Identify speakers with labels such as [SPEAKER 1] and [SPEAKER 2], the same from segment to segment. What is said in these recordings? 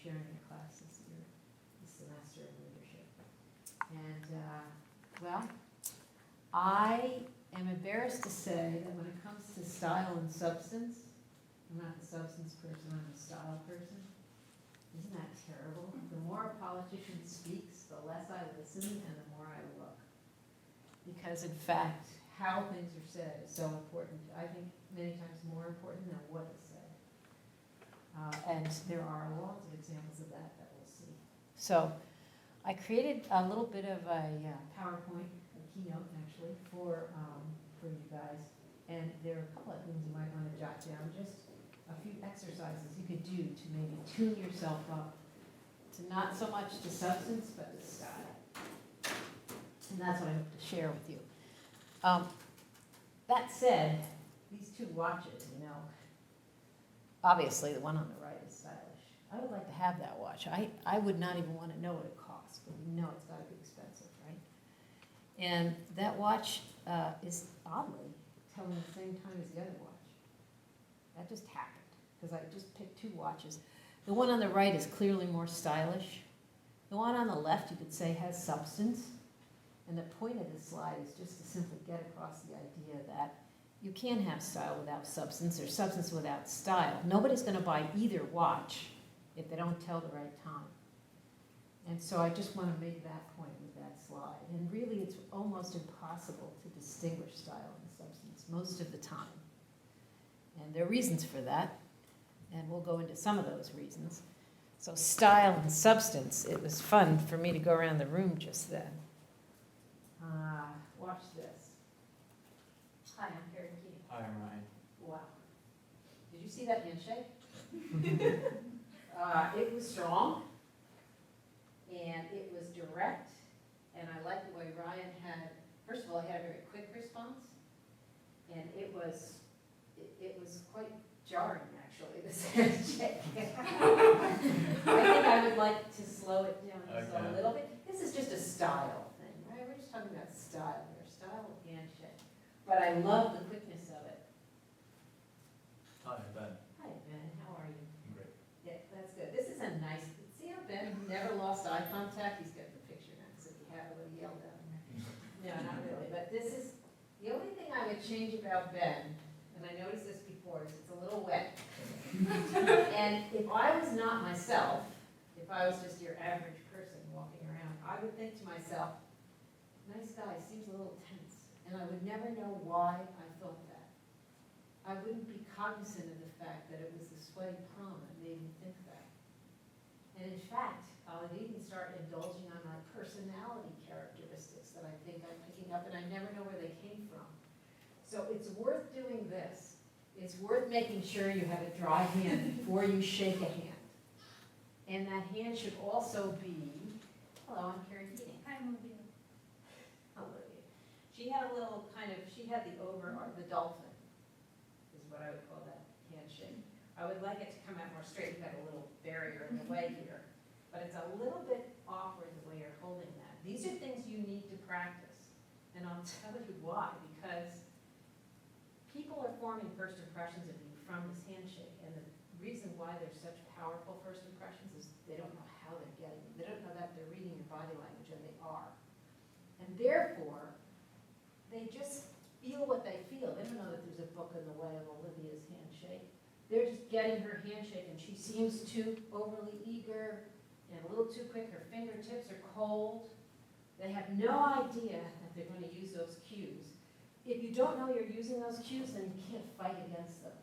[SPEAKER 1] chairing a class this year, this semester in leadership. And, well, I am embarrassed to say that when it comes to style and substance, I'm not the substance person, I'm the style person. Isn't that terrible? The more a politician speaks, the less I listen and the more I look. Because in fact, how things are said is so important. I think many times more important than what is said. And there are lots of examples of that we'll see. So I created a little bit of a PowerPoint, a keynote actually, for you guys. And there are a couple of things you might want to jot down, just a few exercises you could do to maybe tune yourself up to not so much the substance, but the style. And that's what I hope to share with you. That said, these two watches, obviously the one on the right is stylish. I would like to have that watch. I would not even want to know what it costs, but it's got to be expensive, right? And that watch is oddly telling the same time as the other watch. That just happened, because I just picked two watches. The one on the right is clearly more stylish. The one on the left, you could say, has substance. And the point of this slide is just to simply get across the idea that you can have style without substance, or substance without style. Nobody's going to buy either watch if they don't tell the right time. And so I just want to make that point with that slide. And really, it's almost impossible to distinguish style and substance most of the time. And there are reasons for that, and we'll go into some of those reasons. So style and substance, it was fun for me to go around the room just then. Watch this. Hi, I'm Karen Keating.
[SPEAKER 2] Hi, I'm Ryan.
[SPEAKER 1] Wow. Did you see that handshake? It was strong, and it was direct, and I like the way Ryan had, first of all, he had a very quick response, and it was quite jarring, actually, this handshake. I think I would like to slow it down just a little bit. This is just a style thing, right? We're just talking about style here, style of handshake. But I love the quickness of it.
[SPEAKER 2] Hi, Ben.
[SPEAKER 1] Hi, Ben. How are you?
[SPEAKER 2] I'm great.
[SPEAKER 1] Yeah, that's good. This is a nice, see how Ben never lost eye contact? He's getting the picture now, because if he had, I would have yelled at him. No, not really. But this is, the only thing I would change about Ben, and I noticed this before, is it's a little wet. And if I was not myself, if I was just your average person walking around, I would think to myself, nice guy, seems a little tense. And I would never know why I thought that. I wouldn't be cognizant of the fact that it was the sweaty prom that made me think that. And in fact, I would even start indulging on my personality characteristics that I think I'm picking up, and I never know where they came from. So it's worth doing this. It's worth making sure you have a dry hand before you shake a hand. And that hand should also be, hello, I'm Carrie Keating.
[SPEAKER 3] Hi, Olivia.
[SPEAKER 1] Olivia. She had a little kind of, she had the the dolphin, is what I would call that handshake. I would like it to come out more straight. You've got a little barrier in the way here. But it's a little bit awkward the way you're holding that. These are things you need to practice. And I'll tell you why, because people are forming first impressions of you from this handshake. And the reason why they're such powerful first impressions is they don't know how they're getting them. They don't know that they're reading your body language, and they are. And therefore, they just feel what they feel. They don't know that there's a book in the way of Olivia's handshake. They're just getting her handshake, and she seems too overly eager and a little too quick. Her fingertips are cold. They have no idea that they're going to use those cues. If you don't know you're using those cues, then you can't fight against them.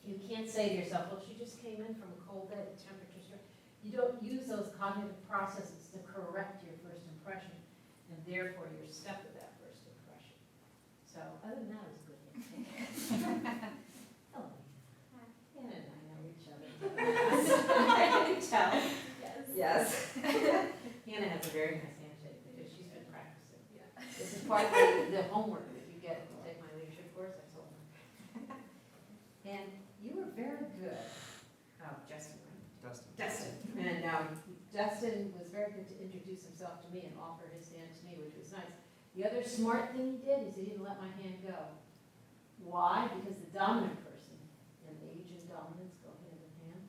[SPEAKER 1] You can't say to yourself, well, she just came in from a cold day, the temperature's right. You don't use those cognitive processes to correct your first impression, and therefore you're stuck with that first impression. So other than that, it was a good thing. Hello. Hannah and I know each other. Can you tell?
[SPEAKER 3] Yes.
[SPEAKER 1] Yes. Hannah has a very nice handshake because she's been practicing.
[SPEAKER 3] Yeah.
[SPEAKER 1] This is part of the homework that you get if you take my leadership course, I told her. And you were very good. Oh, Justin, right? Dustin. And Dustin was very good to introduce himself to me and offer his hand to me, which was nice. The other smart thing he did is he didn't let my hand go. Why? Because the dominant person, and age and dominance go hand in hand.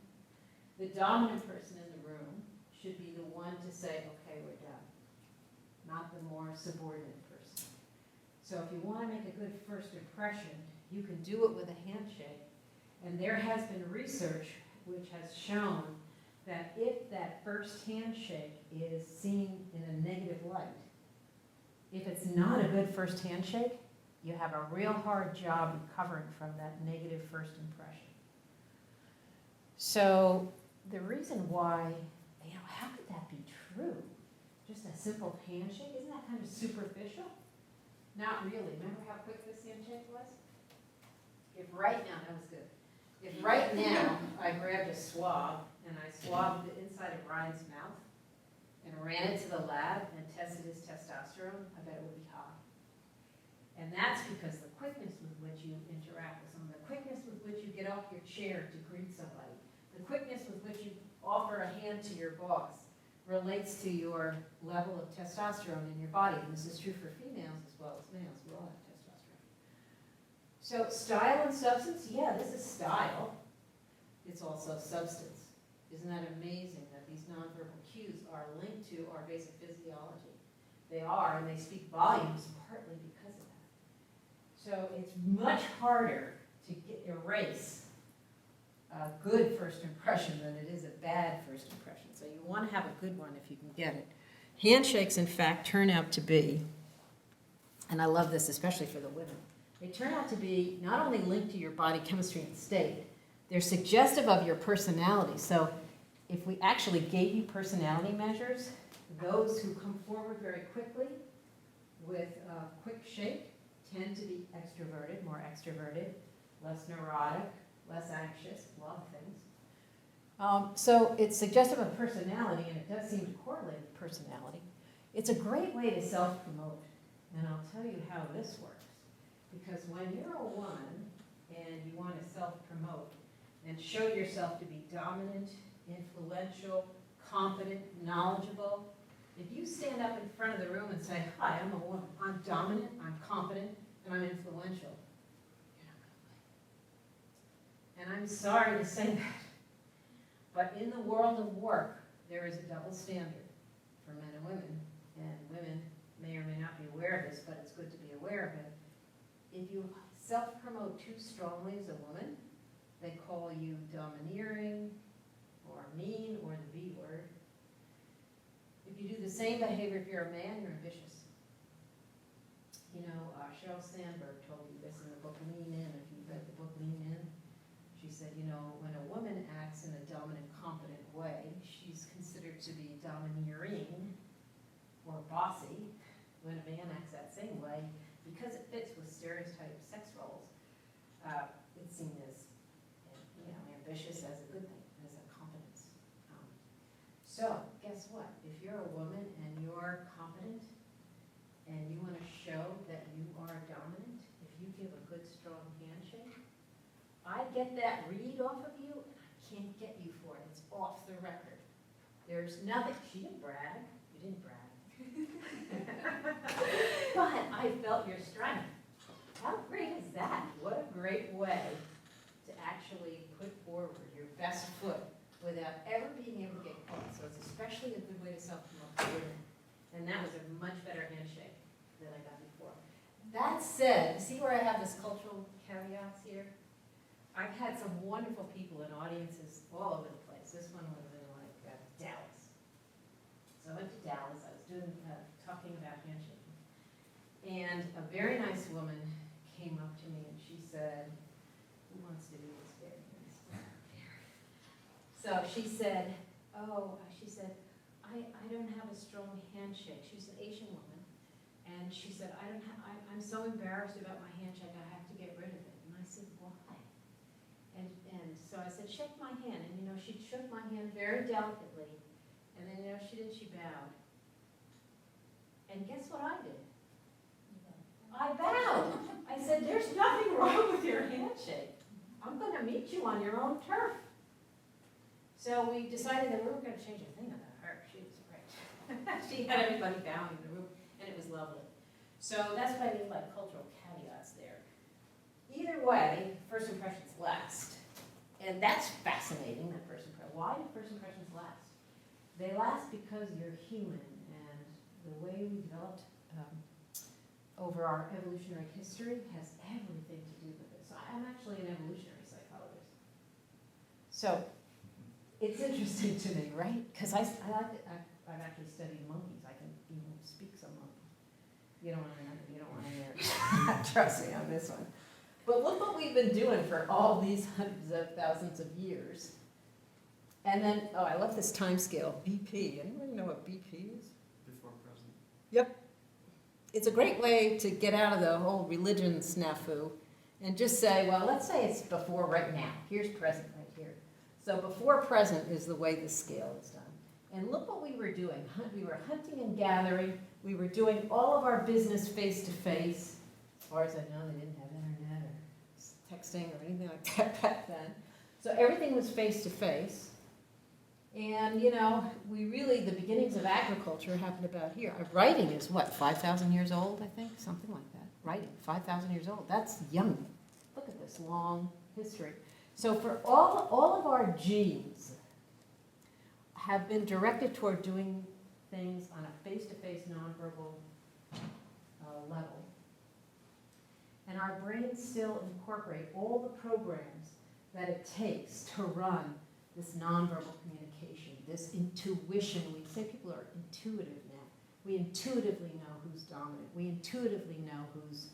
[SPEAKER 1] The The dominant person in the room should be the one to say, okay, we're done, not the more subordinate person. So if you want to make a good first impression, you can do it with a handshake. And there has been research which has shown that if that first handshake is seen in a negative light, if it's not a good first handshake, you have a real hard job recovering from that negative first impression. So the reason why, how could that be true? Just a simple handshake, isn't that kind of superficial? Not really. Remember how quick this handshake was? If right now, that was good. If right now I grabbed a swab and I swabbed the inside of Ryan's mouth and ran it to the lab and tested his testosterone, I bet it would be high. And that's because the quickness with which you interact with someone, the quickness with which you get off your chair to greet somebody, the quickness with which you offer a hand to your boss relates to your level of testosterone in your body. And this is true for females as well as males. We all have testosterone. So style and substance, yeah, this is style. It's also substance. Isn't that amazing that these nonverbal cues are linked to our basic physiology? They are, and they speak volumes partly because of that. So it's much harder to erase a good first impression than it is a bad first impression. So you want to have a good one if you can get it. Handshakes, in fact, turn out to be, and I love this especially for the women, they turn out to be not only linked to your body chemistry and state, they're suggestive of your personality. So if we actually gave you personality measures, those who come forward very quickly with a quick shake tend to be extroverted, more extroverted, less neurotic, less anxious, a lot of things. So it's suggestive of personality, and it does seem to correlate with personality. It's a great way to self-promote, and I'll tell you how this works. Because when you're a woman and you want to self-promote and show yourself to be dominant, influential, competent, knowledgeable, if you stand up in front of the room and say, hi, I'm a woman, I'm dominant, I'm competent, and I'm influential, you're not going to win. And I'm sorry to say that, but in the world of work, there is a double standard for men and women, and women may or may not be aware of this, but it's good to be aware of it. If you self-promote too strongly as a woman, they call you domineering or mean or the B word. If you do the same behavior if you're a man, you're ambitious. Sheryl Sandberg told you this in the book Lean In. If you've read the book Lean In, she said, when a woman acts in a dominant, competent way, she's considered to be domineering or bossy. When a man acts that same way, because it fits with stereotype sex roles, it's seen as ambitious as a good thing, as a competence. So guess what? If you're a woman and you're competent and you want to show that you are dominant, if you give a good, strong handshake, I get that read off of you, and I can't get you for it. It's off the record. There's nothing. She didn't brag. You didn't brag. But I felt your strength. How great is that? What a great way to actually put forward your best foot without ever being able to get caught. So it's especially a good way to self-promote for women. And that was a much better handshake than I got before. That said, see where I have this cultural caveats here? I've had some wonderful people in audiences all over the place. This one was in Dallas. So I went to Dallas. I was doing talking about handshaking. And a very nice woman came up to me and she said, who wants to do this very nice? So she said, I don't have a strong handshake. She's an Asian woman. And she said, I'm so embarrassed about my handshake, I have to get rid of it. And I said, why? And so I said, shake my hand. And she shook my hand very delicately. And then she bowed. And guess what I did? I bowed. I said, there's nothing wrong with your handshake. I'm going to meet you on your own turf. So we decided that we weren't going to change a thing about her. She was great. She had everybody bowing in the room, and it was lovely. So that's what I mean by cultural caveats there. Either way, first impressions last. And that's fascinating, that first impression. why do first impressions last? They last because you're human, and the way we developed over our evolutionary history has everything to do with it. So I'm actually an evolutionary psychologist. So it's interesting to me, right? Because I've actually studied monkeys. I can even speak some monkey. You don't want to hear it. Trust me on this one. But look what we've been doing for all these hundreds of thousands of years. And then, oh, I love this time scale, BP. Anybody know what BP is?
[SPEAKER 2] Before present.
[SPEAKER 1] Yep. It's a great way to get out of the whole religion snafu and just say, well, let's say it's before right now. Here's present right here. So before present is the way the scale is done. And look what we were doing. We were hunting and gathering. We were doing all of our business face to face. As far as I know, they didn't have internet or texting or anything like that back then. So everything was face to face. And, you know, we really, the beginnings of agriculture happened about here. Writing is what, 5,000 years old, I think? Something like that. Writing, 5,000 years old. That's young. Look at this long history. So for all of our genes have been directed toward doing things on a face-to-face, nonverbal level. And our brains still incorporate all the programs that it takes to run this nonverbal communication, this intuition. We say people are intuitive now. We intuitively know who's dominant. We intuitively know who's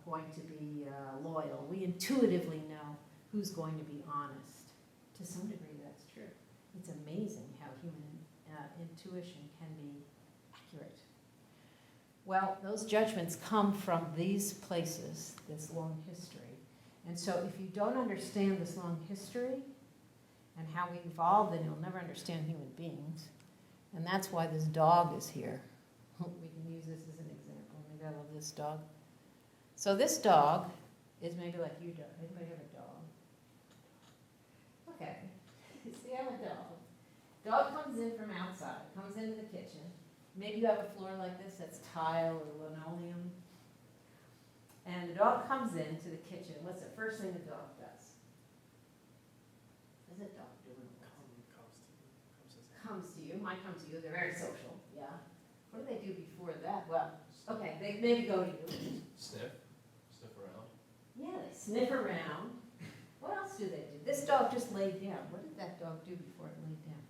[SPEAKER 1] going to be loyal. We intuitively know who's going to be honest. To some degree, that's true. It's amazing how human intuition can be accurate. Well, those judgments come from these places, this long history. And so if you don't understand this long history, and how we evolved, then you'll never understand human beings. And that's why this dog is here. We can use this as an example. Maybe I love this dog. So this dog is maybe like you, dog. Anybody have a dog? Okay. See, I have a dog. Dog comes in from outside, comes into the kitchen. Maybe you have a floor like this that's tile or linoleum. And the dog comes into the kitchen. What's the first thing the dog does? What is a dog doing? Comes to you. Might come to you. They're very social. Yeah. What do they do before that? Well, okay, they maybe go to you.
[SPEAKER 2] Sniff around.
[SPEAKER 1] Yeah, they sniff around. What else do they do? This dog just laid down. What did that dog do before it laid down?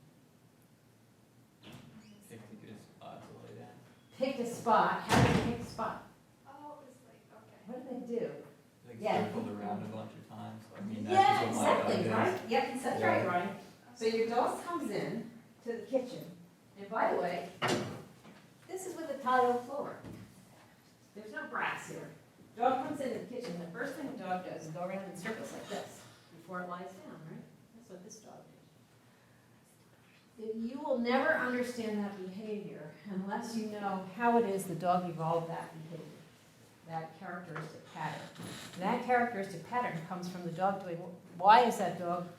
[SPEAKER 2] Picked a good spot to lay down.
[SPEAKER 1] Picked a spot. How did they pick a spot?
[SPEAKER 3] Oh, it was like, okay.
[SPEAKER 1] What did they do?
[SPEAKER 2] Like
[SPEAKER 1] Yeah.
[SPEAKER 2] circled around a bunch of times. I mean,
[SPEAKER 1] Yeah,
[SPEAKER 2] that's just what my
[SPEAKER 1] exactly,
[SPEAKER 2] dog
[SPEAKER 1] right?
[SPEAKER 2] does.
[SPEAKER 1] Yep, that's right, Ryan. So your dog comes in to the kitchen, and by the way, this is with a tile floor. There's no grass here. Dog comes into the kitchen, the first thing the dog does is go around in circles like this before it lies down, right? That's what this dog did. You will never understand that behavior unless you know how it is the dog evolved that behavior, that characteristic pattern. And that characteristic pattern comes from the dog doing, why is that dog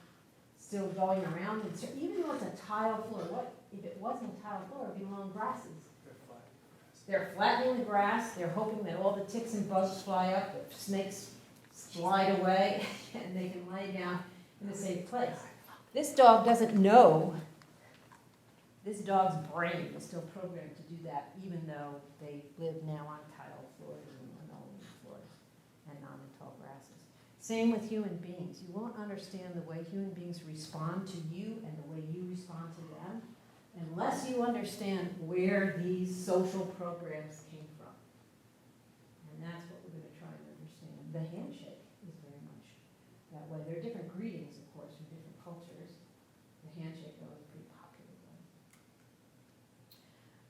[SPEAKER 1] still going around? And so even though it's a tile floor, what if it wasn't a tile floor, it'd be long grasses. They're flattening the grass, they're hoping that all the ticks and bugs fly up, the snakes slide away, and they can lay down in a safe place. This dog doesn't know. This dog's brain is still programmed to do that, even though they live now on tile floors and linoleum floors and not in tall grasses. Same with human beings. You won't understand the way human beings respond to you and the way you respond to them unless you understand where these social programs came from. And that's what we're going to try to understand. The handshake is very much that way. There are different greetings, of course, from different cultures. The handshake, though, is a pretty popular one.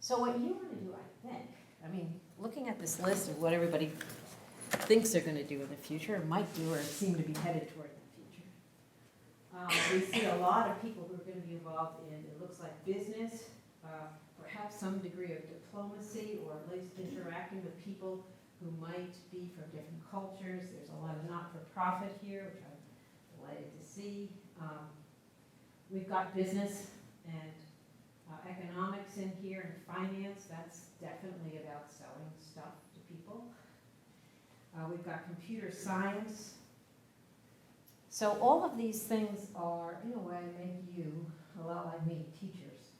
[SPEAKER 1] So what you want to do, I think, I mean, looking at this list of what everybody thinks they're going to do in the future, or might do, or seem to be headed toward in the future. We see a lot of people who are going to be involved in, it looks like business, perhaps some degree of diplomacy, or at least interacting with people who might be from different cultures. There's a lot of not-for-profit here, which I'm delighted to see. We've got business and economics in here, and finance. That's definitely about selling stuff to people. We've got computer science, So all of these things are, in a way, make you a lot like me, teachers.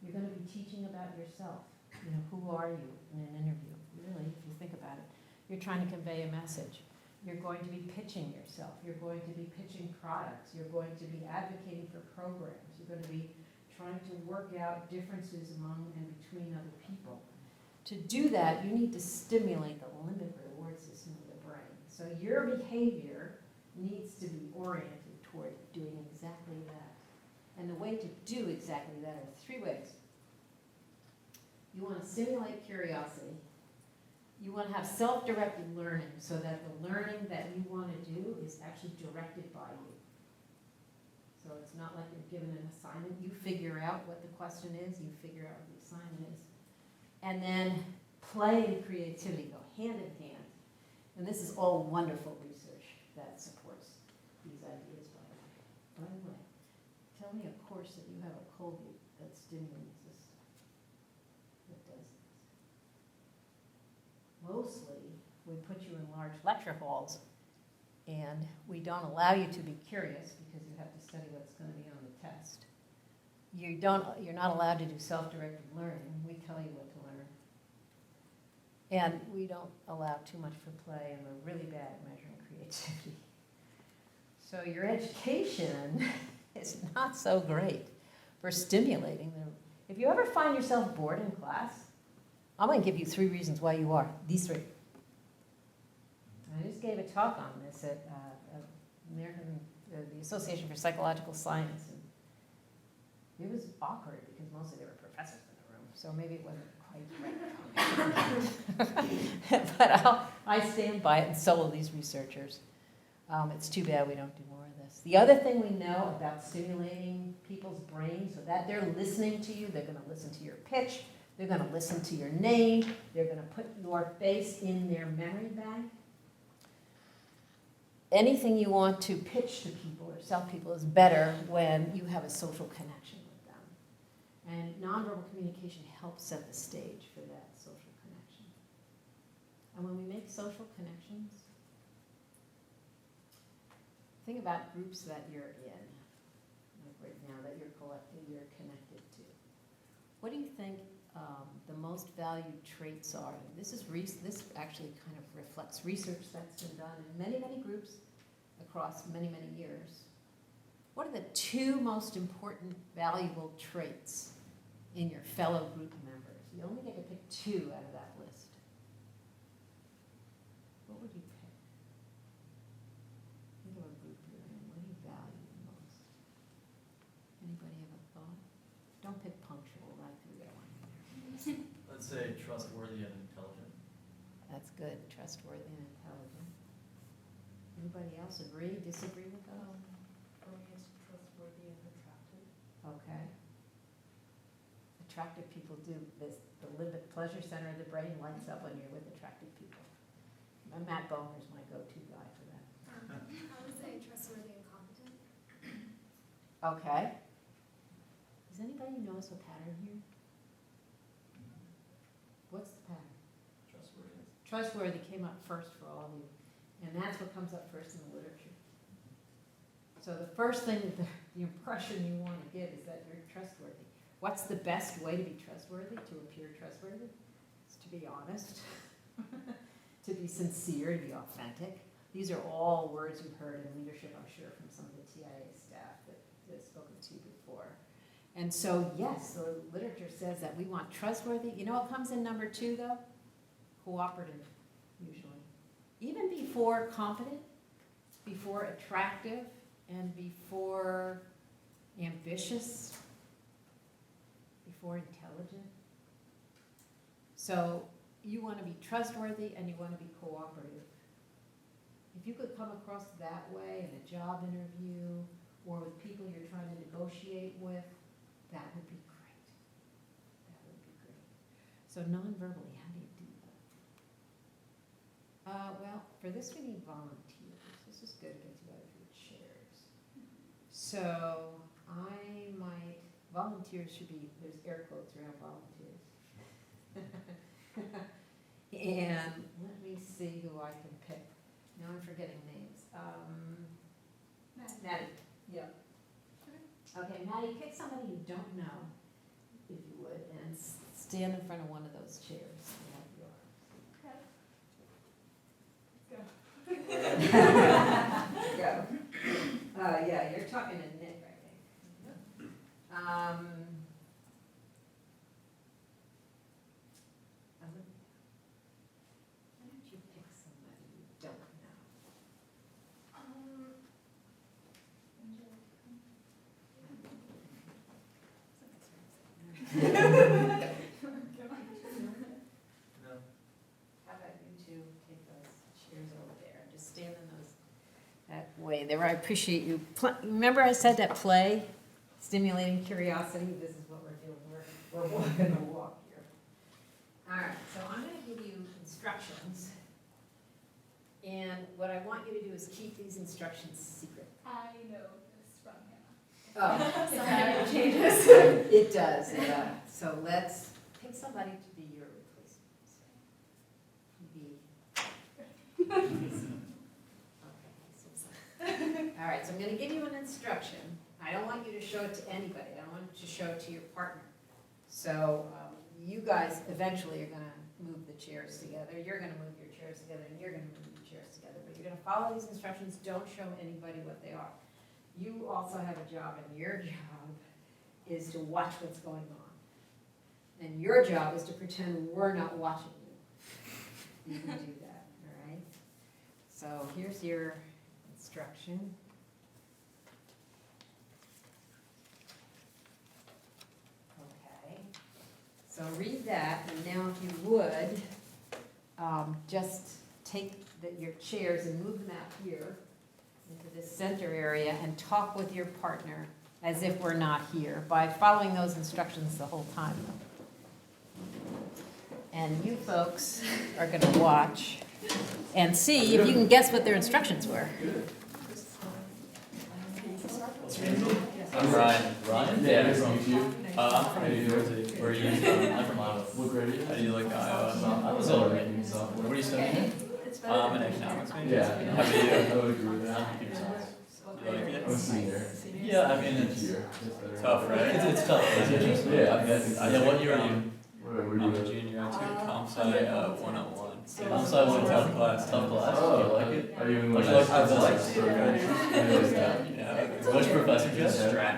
[SPEAKER 1] You're going to be teaching about yourself. You know, who are you in an interview? Really, if you think about it. You're trying to convey a message. You're going to be pitching yourself. You're going to be pitching products. You're going to be advocating for programs. You're going to be trying to work out differences among and between other people. To do that, you need to stimulate the limbic reward system of the brain. So your behavior needs to be oriented toward doing exactly that. And the way to do exactly that are 3 ways. You want to stimulate curiosity. You want to have self-directed learning so that the learning that you want to do is actually directed by you. So it's not like you're given an assignment. You figure out what the question is. You figure out what the assignment is. And then play and creativity go hand in hand. And this is all wonderful research that supports these ideas, by the way. By the way, tell me a course that you have at Colgate that stimulates this, that does this. Mostly, we put you in large lecture halls, and we don't allow you to be curious because you have to study what's going to be on the test. You're not allowed to do self-directed learning. We tell you what to learn. And we don't allow too much for play, and we're really bad at measuring creativity. So your education is not so great for stimulating them. If you ever find yourself bored in class, I'm going to give you 3 reasons why you are. These 3. I just gave a talk on this at the Association for Psychological Science. And it was awkward because mostly there were professors in the room, so maybe it wasn't quite right. But I stand by it, and so will these researchers. It's too bad we don't do more of this. The other thing we know about stimulating people's brains so that they're listening to you, they're going to listen to your pitch, they're going to listen to your name, they're going to put your face in their memory bank. Anything you want to pitch to people or sell people is better when you have a social connection with them. And nonverbal communication helps set the stage for that social connection. And when we make social connections, think about groups that you're in, like right now, that you're connected to. What do you think the most valued traits are? This actually kind of reflects research that's been done in many, many groups across many, many years. What are the 2 most important valuable traits in your fellow group members? You only get to pick 2 out of that list. What would you pick? Think of a group you're in. What do you value the most? Anybody have a thought? Don't pick punctual. I threw that one in there.
[SPEAKER 2] Let's say trustworthy and intelligent.
[SPEAKER 1] That's good. Trustworthy and intelligent. Anybody else agree, disagree with those?
[SPEAKER 3] For me, it's trustworthy and attractive.
[SPEAKER 1] Okay. Attractive people do this. The limbic pleasure center of the brain lights up when you're with attractive people. Matt Boehmer's my go-to guy for that.
[SPEAKER 3] I would say trustworthy and competent.
[SPEAKER 1] Okay. Does anybody notice a pattern here? What's the pattern?
[SPEAKER 2] Trustworthy.
[SPEAKER 1] Trustworthy came up first for all of you. And that's what comes up first in the literature. So the first thing, the impression you want to give is that you're trustworthy. What's the best way to be trustworthy, to appear trustworthy? It's to be honest, to be sincere, to be authentic. These are all words you've heard in leadership, I'm sure, from some of the TIA staff that have spoken to you before. And so, yes, the literature says that we want trustworthy. You know what comes in number 2, though? Cooperative, usually. Even before competent, before attractive, and before ambitious, before intelligent. So you want to be trustworthy and you want to be cooperative. If you could come across that way in a job interview or with people you're trying to negotiate with, that would be great. That would be great. So non-verbally, how do you do that? Well, for this we need volunteers. This is good, it gets you out of your chairs. So volunteers should be, there's air quotes around volunteers. And let me see who I can pick. Now I'm forgetting names.
[SPEAKER 3] Matt
[SPEAKER 1] Maddie.
[SPEAKER 3] Yeah.
[SPEAKER 1] Okay, Maddie, pick somebody you don't know, if you would, and stand in front of one of those chairs. Go. Yeah, you're talking to Nick, I think. Why don't you pick somebody you don't know? How about you two take those chairs over there, and just stand in those, that way there, I appreciate you. Remember I said that play, stimulating curiosity, this is what we're doing, we're walking the walk here. All right, so I'm gonna give you instructions, and what I want you to do is keep these instructions secret.
[SPEAKER 3] I know this from Hannah.
[SPEAKER 1] Oh,
[SPEAKER 3] So Hannah changes.
[SPEAKER 1] it does, yeah. So let's pick somebody to be your replacement. All right, so I'm gonna give you an instruction. I don't want you to show it to anybody. I don't want you to show it to your partner. So you guys eventually are gonna move the chairs together. You're gonna move your chairs together, and you're gonna move your chairs together. But you're gonna follow these instructions. Don't show anybody what they are. You also have a job, and your job is to watch what's going on. And your job is to pretend we're not watching you. You can do that, all right? So here's your instruction. Okay. So read that, and now if you would, just take your chairs and move them out here into this center area and talk with your partner as if we're not here by following those instructions the whole time. And you folks are going to watch and see if you can guess what their instructions were.
[SPEAKER 2] I'm Ryan. Ryan?
[SPEAKER 4] Yeah, nice to meet you.
[SPEAKER 2] I'm from New Jersey. Where are you from? I'm from Iowa.
[SPEAKER 4] What grade are you?
[SPEAKER 2] How do you like Iowa?
[SPEAKER 4] I was all right in sophomore.
[SPEAKER 2] What are you studying? An economics major.
[SPEAKER 4] Yeah,
[SPEAKER 2] How about you?
[SPEAKER 4] I would agree with that.
[SPEAKER 2] Computer science. You like it?
[SPEAKER 4] I'm a senior.
[SPEAKER 2] Yeah, I mean, it's
[SPEAKER 4] Year.
[SPEAKER 2] tough, right? It's tough.
[SPEAKER 4] Yeah, I mean, I think
[SPEAKER 2] Yeah, what year are you?
[SPEAKER 4] Where
[SPEAKER 2] I'm
[SPEAKER 4] do
[SPEAKER 2] a
[SPEAKER 4] you?
[SPEAKER 2] junior. I took comp sci 101.
[SPEAKER 1] Comp
[SPEAKER 2] Sci was a tough class. Tough class.
[SPEAKER 4] Oh,
[SPEAKER 2] Do you like it?
[SPEAKER 4] Are you in
[SPEAKER 2] Much
[SPEAKER 4] like
[SPEAKER 2] like
[SPEAKER 4] I've
[SPEAKER 2] physics?
[SPEAKER 4] liked
[SPEAKER 2] Yeah. Which professor do you have?
[SPEAKER 4] Strat.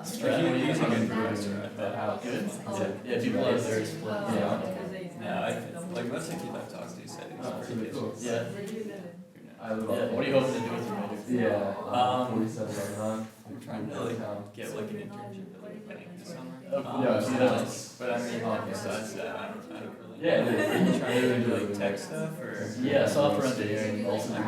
[SPEAKER 2] Strat. What are you using in professor?
[SPEAKER 4] Good.
[SPEAKER 2] Yeah, people are very split.
[SPEAKER 4] Yeah.
[SPEAKER 2] Yeah, like most of the people I've talked to said it was
[SPEAKER 4] Oh,
[SPEAKER 2] pretty
[SPEAKER 4] really
[SPEAKER 2] good.
[SPEAKER 4] cool.
[SPEAKER 2] Yeah.
[SPEAKER 4] I live
[SPEAKER 2] Yeah. What are you hoping to do with your major?
[SPEAKER 4] Yeah.
[SPEAKER 2] 47
[SPEAKER 4] right now.
[SPEAKER 2] I'm trying to like get like an internship at like a bank this summer.
[SPEAKER 4] Yeah,
[SPEAKER 2] So
[SPEAKER 4] yeah.
[SPEAKER 2] but I mean, besides that, I don't really.
[SPEAKER 4] Yeah, it is.
[SPEAKER 2] Are you trying to do like tech stuff or? Yeah, software engineering also.
[SPEAKER 4] Like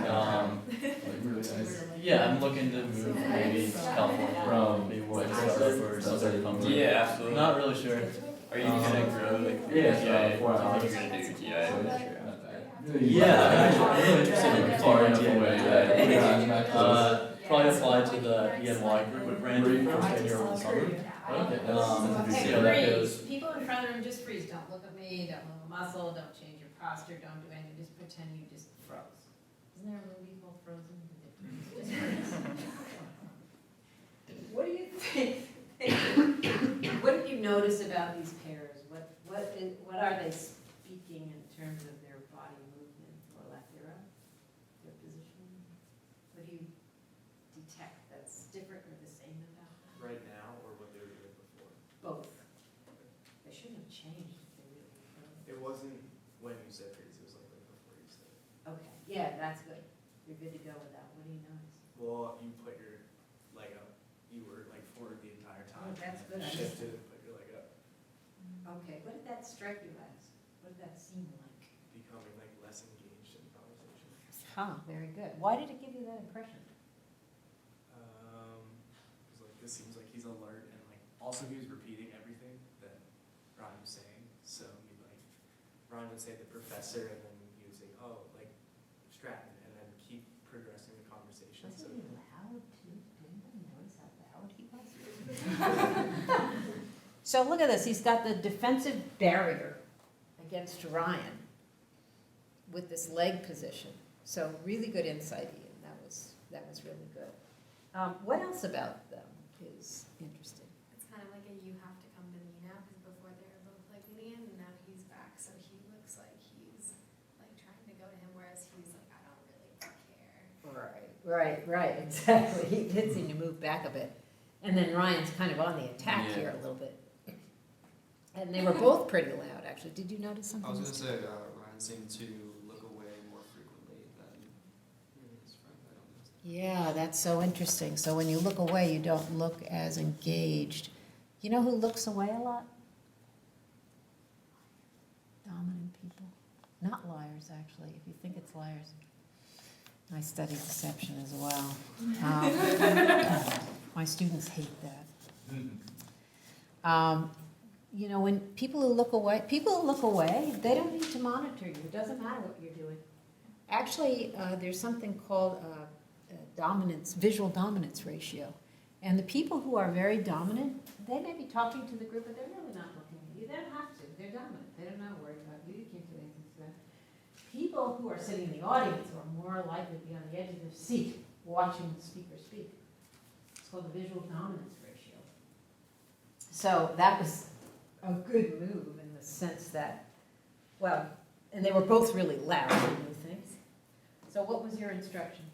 [SPEAKER 4] really nice.
[SPEAKER 2] Yeah, I'm looking to move maybe to California
[SPEAKER 4] From
[SPEAKER 2] maybe more like a startup or some sort of company. Yeah, absolutely. Not really sure. Are you gonna grow like?
[SPEAKER 4] Yeah,
[SPEAKER 2] GI?
[SPEAKER 4] 4
[SPEAKER 2] I
[SPEAKER 4] hours.
[SPEAKER 2] think you're gonna do GI.
[SPEAKER 4] Yeah,
[SPEAKER 2] I'm really interested in
[SPEAKER 4] far enough
[SPEAKER 2] GI.
[SPEAKER 4] away.
[SPEAKER 2] Probably apply to the ENY group with Brandon first year over the summer.
[SPEAKER 4] Okay.
[SPEAKER 2] See how that
[SPEAKER 1] Okay,
[SPEAKER 2] goes.
[SPEAKER 1] freeze. People in front of them, just freeze. Don't look at me, don't move a muscle, don't change your posture, don't do anything. Just pretend you just froze. Isn't there a movie called Frozen? Just freeze. What do you think? What did you notice about these pairs? What are they speaking in terms of their body movement or lack thereof? Their position? What do you detect that's different or the same about them?
[SPEAKER 5] Right now, or what they were doing before?
[SPEAKER 1] Both. They shouldn't have changed if they really froze.
[SPEAKER 5] It wasn't when you said freeze, it was like right before you said it.
[SPEAKER 1] Okay, yeah, that's good. You're good to go with that. What do you notice?
[SPEAKER 5] Well, you put your leg up, you were like forward the entire time.
[SPEAKER 1] Oh, that's good.
[SPEAKER 5] Shifted and put your leg up,
[SPEAKER 1] Okay, what did that strike you as? What did that seem like?
[SPEAKER 5] becoming like less engaged in the conversation.
[SPEAKER 1] Huh, very good. Why did it give you that impression?
[SPEAKER 5] Cause like this seems like he's alert and like, also he was repeating everything that Ryan was saying, so he like, Ryan would say the professor and then he would say, oh, like Stratton, and then keep progressing the conversation, so.
[SPEAKER 1] Wasn't he loud too? Didn't you notice how loud he was? So look at this, he's got the defensive barrier against Ryan with this leg position. So really good insight, Ian, that was really good. What else about them is interesting?
[SPEAKER 6] It's kind of like a you have to come to me now, because before they were both like Liam, and now he's back, so he looks like he's like trying to go to him, whereas he's like, I don't really care.
[SPEAKER 1] Right, exactly. He did seem to move back a bit. And then Ryan's kind of on the attack
[SPEAKER 2] Yeah.
[SPEAKER 1] here a little bit. And they were both pretty loud, actually. Did you notice something?
[SPEAKER 7] I was gonna say, Ryan seemed to look away more frequently than his friend. I don't know.
[SPEAKER 1] Yeah, that's so interesting. So when you look away, you don't look as engaged. You know who looks away a lot? Dominant people. Not liars, actually, if you think it's liars. I study deception as well. My students hate that. You know, when people who look away, they don't need to monitor you. It doesn't matter what you're doing. Actually, there's something called dominance, visual dominance ratio. And the people who are very dominant, they may be talking to the group, but they're really not looking at you. They don't have to. They're dominant. They're not worried about you. You can't do anything to them. People who are sitting in the audience are more likely to be on the edge of their seat watching the speaker speak. It's called the visual dominance ratio. So that was a good move in the sense that, well, and they were both really loud, didn't you think? So what was your instruction?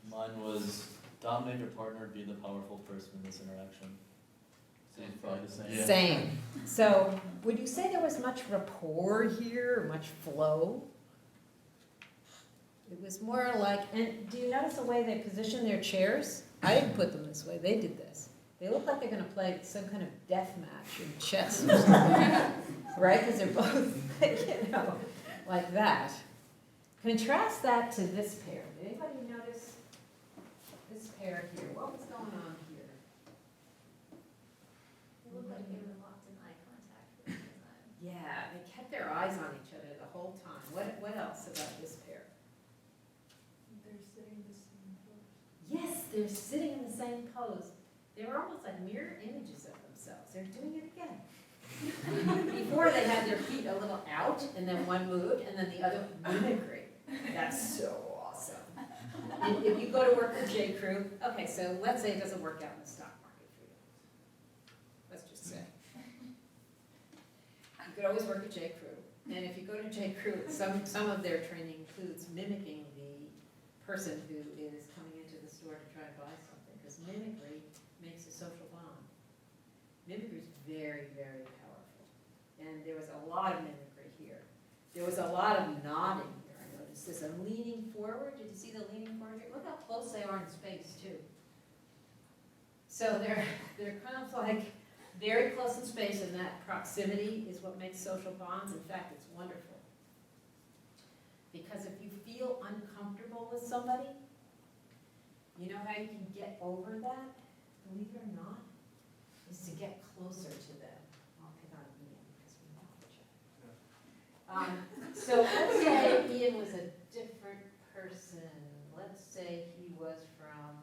[SPEAKER 2] Mine was dominate your partner, be the powerful person in this interaction. Seems probably the same.
[SPEAKER 1] Same. So would you say there was much rapport here, or much flow? It was more like, and do you notice the way they position their chairs? I didn't put them this way, they did this. They look like they're gonna play some kind of death match in chess or something, right? Because they're both, you know, like that. Contrast that to this pair. Did anybody notice this pair here? What was going on here?
[SPEAKER 3] It looked like they were locked in eye contact the whole time.
[SPEAKER 1] Yeah, they kept their eyes on each other the whole time. What else about this pair?
[SPEAKER 3] They're sitting the same pose.
[SPEAKER 1] Yes, they're sitting in the same pose. They were almost like mirror images of themselves. They're doing it again. Before they had their feet a little out, and then one moved, and then the other mimicry. That's so awesome. And if you go to work for J. Crew, okay, so let's say it doesn't work out in the stock market for you. Let's just say. You could always work at J. Crew. And if you go to J. Crew, some of their training includes mimicking the person who is coming into the store to try and buy something, because mimicry makes a social bond. Mimicry is very, very powerful. And there was a lot of mimicry here. There was a lot of nodding here, I noticed. There's a leaning forward. Did you see the leaning forward here? Look how close they are in space, too. So they're kind of like very close in space, and that proximity is what makes social bonds. In fact, it's wonderful. Because if you feel uncomfortable with somebody, you know how you can get over that, believe it or not, is to get closer to them. I'll pick on Ian because we know each other. So let's say Ian was a different person. Let's say he was from,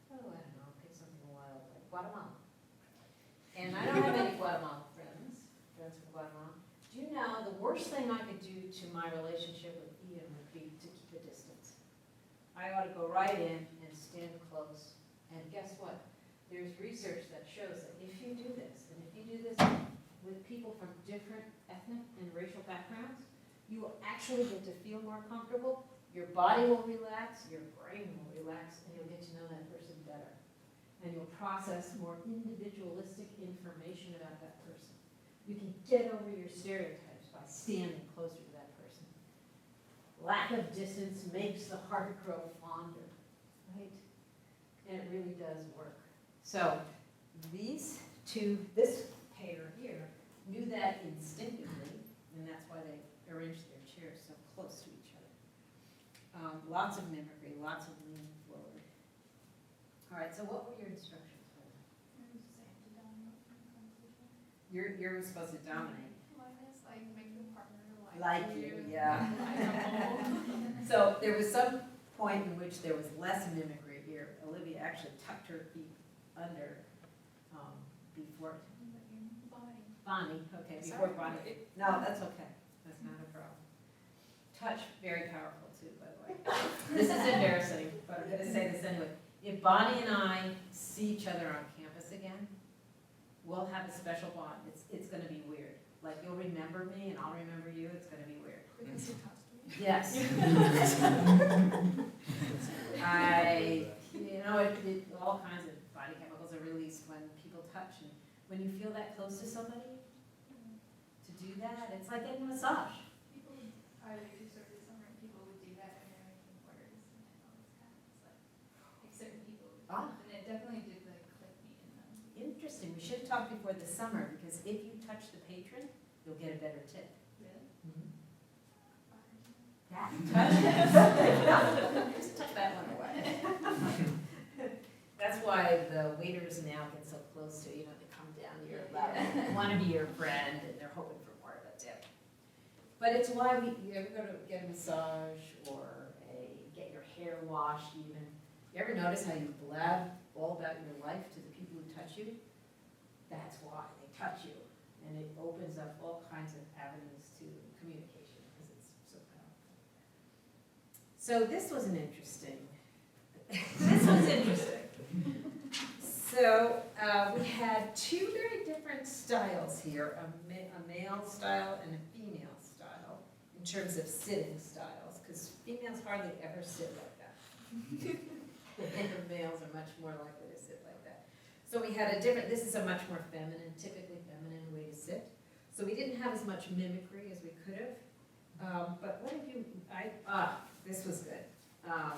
[SPEAKER 1] oh, I don't know, pick something wild, like Guatemala. And I don't have any Guatemala friends from Guatemala. Do you know the worst thing I could do to my relationship with Ian would be to keep a distance. I ought to go right in and stand close. And guess what? There's research that shows that if you do this, and if you do this with people from different ethnic and racial backgrounds, you will actually get to feel more comfortable, your body will relax, your brain will relax, and you'll get to know that person better. And you'll process more individualistic information about that person. You can get over your stereotypes by standing closer to that person. Lack of distance makes the heart grow fonder, right? And it really does work. So these two, this pair here, knew that instinctively, and that's why they arranged their chairs so close to each other. Lots of mimicry, lots of leaning forward. All right, so what were your instructions for them?
[SPEAKER 3] I was saying to dominate in the conversation.
[SPEAKER 1] You're supposed to dominate.
[SPEAKER 3] Well, I guess like make the partner
[SPEAKER 1] Like you, yeah.
[SPEAKER 3] Likeable.
[SPEAKER 1] So there was some point in which there was less mimicry here. Olivia actually tucked her feet under before Bonnie. Okay, before Bonnie. No, that's okay. That's not a problem. Touch, very powerful too, by the way. This is embarrassing, but I'm going to say this anyway. if Bonnie and I see each other on campus again, we'll have a special bond. It's gonna be weird. Like, you'll remember me and I'll remember you. It's gonna be weird.
[SPEAKER 3] Because you talked to me.
[SPEAKER 1] Yes. All kinds of body chemicals are released when people touch, and when you feel that close to somebody, to do that, it's like getting a massage.
[SPEAKER 3] People, I used to over the summer, and people would do that when they were making orders, and I always kind of was like certain people would do
[SPEAKER 1] Ah.
[SPEAKER 3] it, and it definitely did like click me in them.
[SPEAKER 1] Interesting. We should have talked before the summer, because if you touch the patron, you'll get a better tip.
[SPEAKER 3] Really?
[SPEAKER 1] Yeah. Just tuck that one away. That's why the waiters now get so close to you, they come down to your level, they want to be your friend, and they're hoping for more of a tip. But it's why you ever go to get a massage or get your hair washed even. You ever notice how you blab all about your life to the people who touch you? That's why they touch you, and it opens up all kinds of avenues to communication because it's so powerful. So this was an interesting. This was interesting. So we had two very different styles here, a male style and a female style, in terms of sitting styles, because females hardly ever sit like that. And males are much more likely to sit like that. So we had this is a much more feminine, typically feminine way to sit. So we didn't have as much mimicry as we could have. But what have you, this was good. I am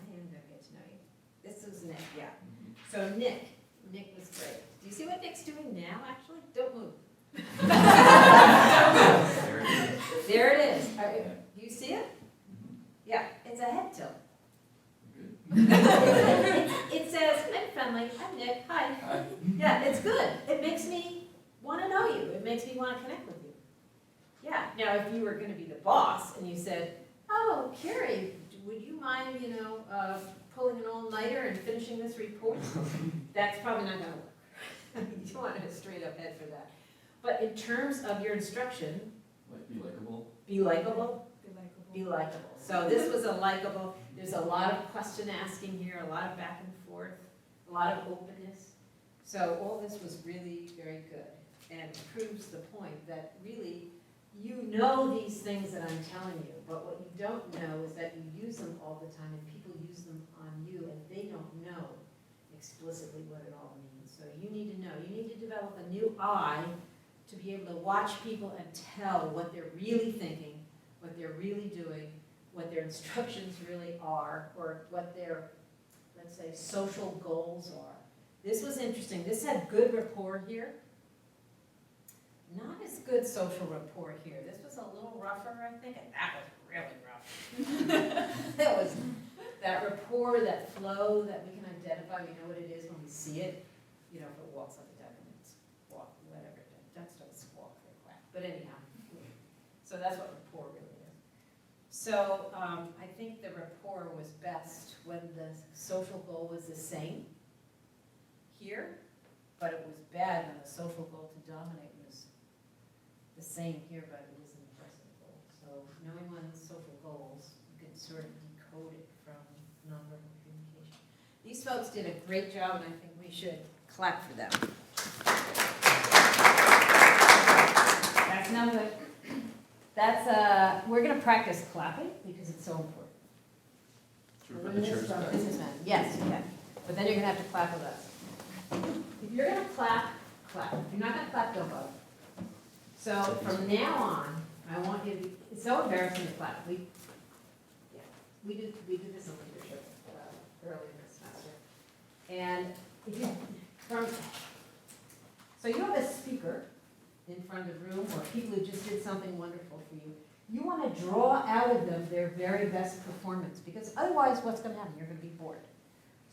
[SPEAKER 1] going to get to know you. This was Nick, yeah. So Nick was great. Do you see what Nick's doing now, actually? Don't move. There it is. Do you see it? Yeah, it's a head tilt. It says, I'm friendly, I'm Nick, hi.
[SPEAKER 4] Hi.
[SPEAKER 1] Yeah, it's good. It makes me want to know you. It makes me want to connect with you. Yeah, now if you were going to be the boss and you said, oh, Carrie, would you mind, pulling an all-nighter and finishing this report? That's probably not going to work. You want a straight up head for that. But in terms of your instruction,
[SPEAKER 4] Like, be likable.
[SPEAKER 1] be likable,
[SPEAKER 3] Be likable.
[SPEAKER 1] be likable. So this was a likable, there's a lot of question asking here, a lot of back and forth, a lot of openness. So all this was really very good and proves the point that really you know these things that I'm telling you, but what you don't know is that you use them all the time and people use them on you and they don't know explicitly what it all means. So you need to know, you need to develop a new eye to be able to watch people and tell what they're really thinking, what they're really doing, what their instructions really are, or what their, let's say, social goals are. This was interesting. This had good rapport here. Not as good social rapport here. This was a little rougher, I think, and that was really rough. That was that rapport, that flow that we can identify. We know what it is when we see it. If it walks like a duck and it's walk, whatever. Ducks don't squawk, they quack. But anyhow, so that's what rapport really is. So I think the rapport was best when the social goal was the same here, but it was bad when the social goal to dominate was the same here, but it was an impressive goal. So knowing one's social goals, you can sort of decode it from nonverbal communication. These folks did a great job, and I think we should clap for them. That's not good. We're going to practice clapping because it's so important.
[SPEAKER 4] Should we put the chairs back?
[SPEAKER 1] Businessmen. Yes, you can. But then you're going to have to clap with us. If you're going to clap, clap. If you're not going to clap, don't bother. So from now on, I want you to, it's so embarrassing to clap. We did this in leadership earlier this semester. And if you, so you have a speaker in front of the room or people who just did something wonderful for you. You want to draw out of them their very best performance because otherwise what's going to happen? You're going to be bored.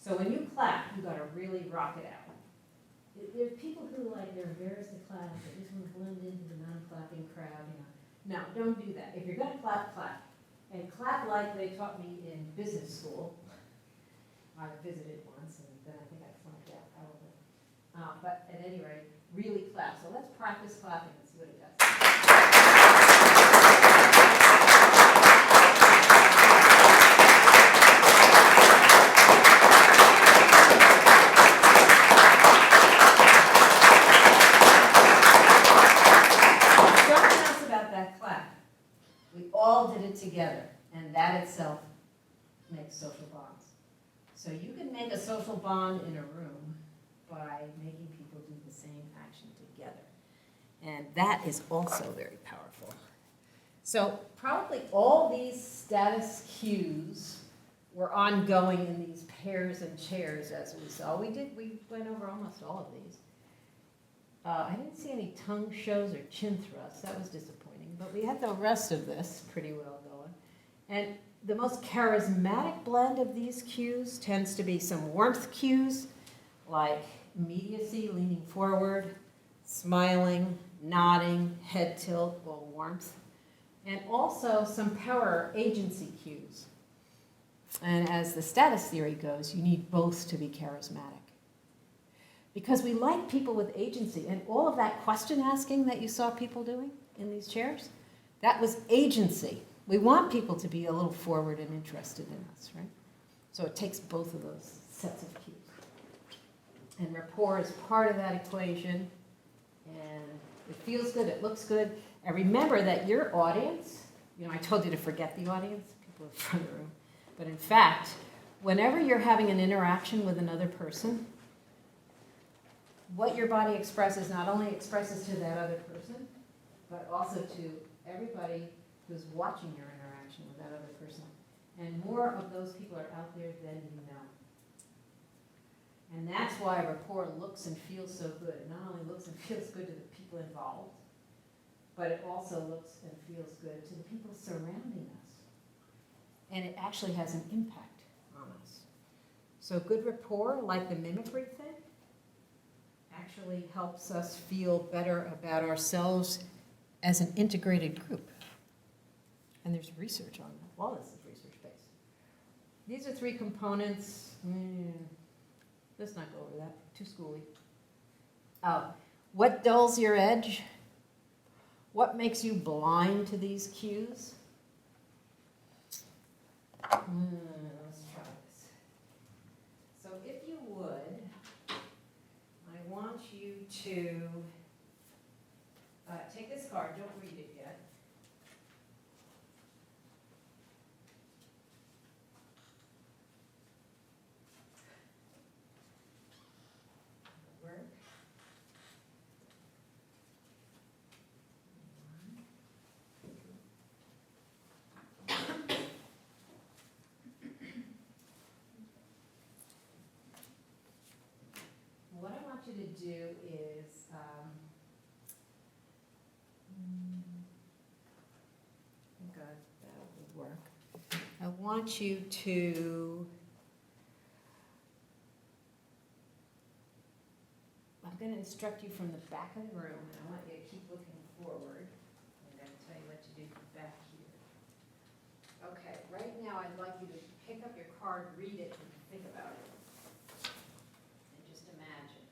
[SPEAKER 1] So when you clap, you've got to really rock it out. There are people who they're embarrassed to clap, they just want to blend into the non-clapping crowd, No, don't do that. If you're going to clap, clap. And clap like they taught me in business school. I visited once, and then I think I flunked out probably. But at any rate, really clap. So let's practice clapping and see what it does. So you can make a social bond in a room by making people do the same action together. And that is also very powerful. So probably all these status cues were ongoing in these pairs and chairs as we saw. We went over almost all of these. I didn't see any tongue shows or chin thrusts. That was disappointing. But we had the rest of this pretty well going. And the most charismatic blend of these cues tends to be some warmth cues, like immediacy, leaning forward, smiling, nodding, head tilt, or warmth. And also some power agency cues. And as the status theory goes, you need both to be charismatic. Because we like people with agency, and all of that question asking that you saw people doing in these chairs, that was agency. We want people to be a little forward and interested in us, right? So it takes both of those sets of cues. And rapport is part of that equation, and it feels good, it looks good. And remember that your audience, I told you to forget the audience, people in front of the room, but in fact, whenever you're having an interaction with another person, what your body expresses not only expresses to that other person, but also to everybody who's watching your interaction with that other person. And more of those people are out there than you know. And that's why rapport looks and feels so good. It not only looks and feels good to the people involved, but it also looks and feels good to the people surrounding us. And it actually has an impact on us. So good rapport, like the mimicry thing, actually helps us feel better about ourselves as an integrated group. And there's research on that. All this is research-based. These are 3 components. Let's not go over that. Too schooly. What dulls your edge? What makes you blind to these cues? Let's try this. So if you would, I want you to take this card. Don't read it yet. Work. What I want you to do is, God, that would work. I want you to, I'm going to instruct you from the back of the room, and I want you to keep looking forward. I'm going to tell you what to do back here. Okay, right now I'd like you to pick up your card, read it, and think about it. And just imagine.